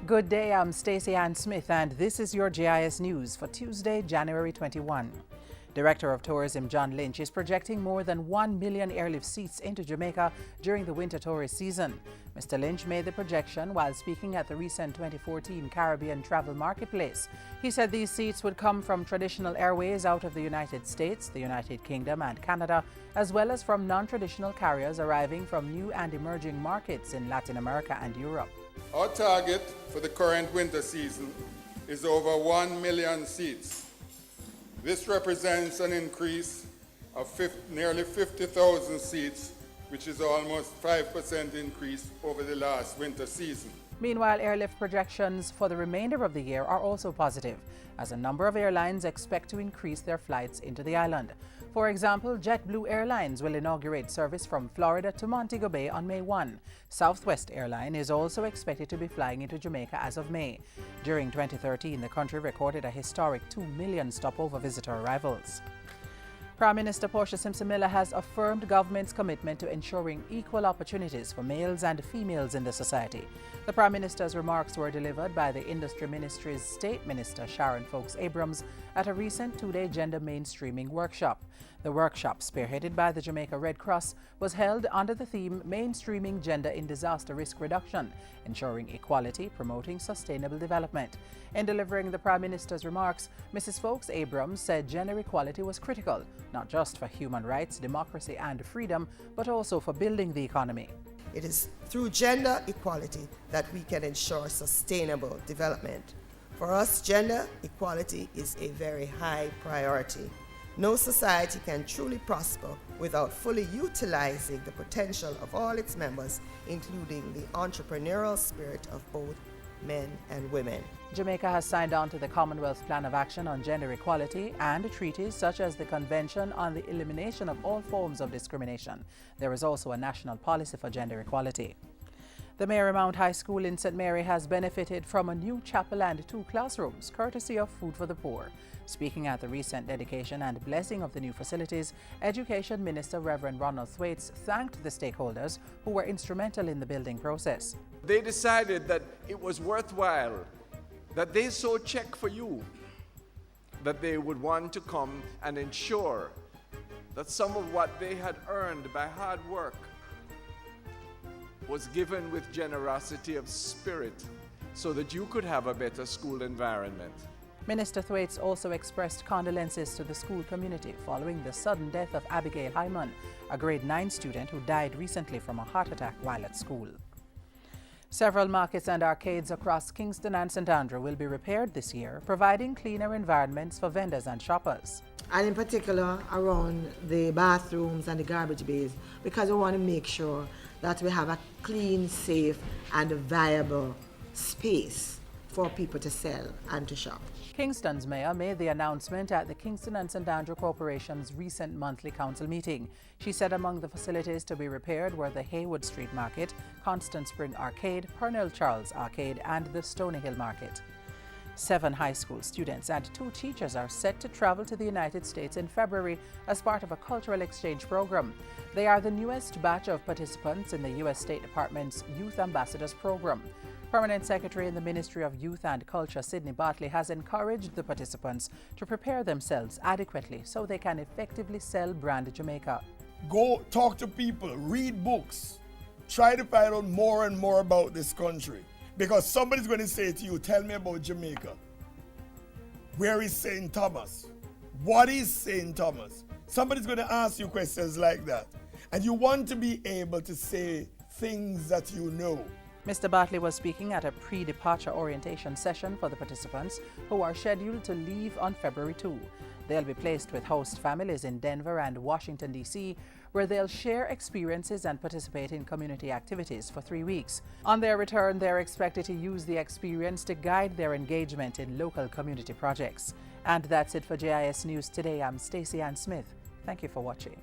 Good day, I'm Stacey Ann Smith and this is your GIS News for Tuesday, January 21. Director of Tourism John Lynch is projecting more than 1 million airlift seats into Jamaica during the winter tourist season. Mr. Lynch made the projection while speaking at the recent 2014 Caribbean Travel Marketplace. He said these seats would come from traditional airways out of the United States, the United Kingdom and Canada, as well as from non-traditional carriers arriving from new and emerging markets in Latin America and Europe. Our target for the current winter season is over 1 million seats. This represents an increase of nearly 50,000 seats, which is almost 5% increase over the last winter season. Meanwhile, airlift projections for the remainder of the year are also positive, as a number of airlines expect to increase their flights into the island. For example, JetBlue Airlines will inaugurate service from Florida to Montego Bay on May 1. Southwest Airline is also expected to be flying into Jamaica as of May. During 2013, the country recorded a historic 2 million stopover visitor arrivals. Prime Minister Portia Simpson Miller has affirmed government's commitment to ensuring equal opportunities for males and females in the society. The Prime Minister's remarks were delivered by the Industry Ministry's State Minister Sharon Folks Abrams at a recent two-day gender mainstreaming workshop. The workshop, spearheaded by the Jamaica Red Cross, was held under the theme Mainstreaming Gender in Disaster Risk Reduction, ensuring equality, promoting sustainable development. In delivering the Prime Minister's remarks, Mrs. Folks Abrams said gender equality was critical, not just for human rights, democracy and freedom, but also for building the economy. It is through gender equality that we can ensure sustainable development. For us, gender equality is a very high priority. No society can truly prosper without fully utilizing the potential of all its members, including the entrepreneurial spirit of both men and women. Jamaica has signed on to the Commonwealth Plan of Action on Gender Equality and treaties such as the Convention on the Elimination of All Forms of Discrimination. There is also a national policy for gender equality. The MARYMOUNT High School in St. Mary has benefited from a new chapel and 2 classrooms, courtesy of Food for the Poor. Speaking at the recent dedication and blessing of the new facilities, Education Minister Reverend Ronald Thwaites thanked the stakeholders who were instrumental in the building process. They decided that it was worthwhile, that they so check for you, that they would want to come and ensure that some of what they had earned by hard work was given with generosity of spirit so that you could have a better school environment. Minister Thwaites also expressed condolences to the school community following the sudden death of Abigail Hyman, a grade 9 student who died recently from a heart attack while at school. Several markets and arcades across Kingston and St. Andrew will be repaired this year, providing cleaner environments for vendors and shoppers. And in particular around the bathrooms and the garbage bays, because we want to make sure that we have a clean, safe and viable space for people to sell and to shop. Kingston's mayor made the announcement at the Kingston and St. Andrew Corporation's recent monthly council meeting. She said among the facilities to be repaired were the Haywood Street Market, Constant Spring Arcade, Pernell Charles Arcade and the Stony Hill Market. 7 high school students and 2 teachers are set to travel to the United States in February as part of a cultural exchange program. They are the newest batch of participants in the U.S. State Department's Youth Ambassadors Program. Permanent Secretary in the Ministry of Youth and Culture, Sidney Bartley, has encouraged the participants to prepare themselves adequately so they can effectively sell brand Jamaica. Go talk to people, read books, try to find out more and more about this country. Because somebody's going to say to you, tell me about Jamaica. Where is St. Thomas? What is St. Thomas? Somebody's going to ask you questions like that. And you want to be able to say things that you know. Mr. Bartley was speaking at a pre-departure orientation session for the participants who are scheduled to leave on February 2. They'll be placed with host families in Denver and Washington, D.C., where they'll share experiences and participate in community activities for 3 weeks. On their return, they're expected to use the experience to guide their engagement in local community projects. And that's it for GIS News today. I'm Stacey Ann Smith. Thank you for watching.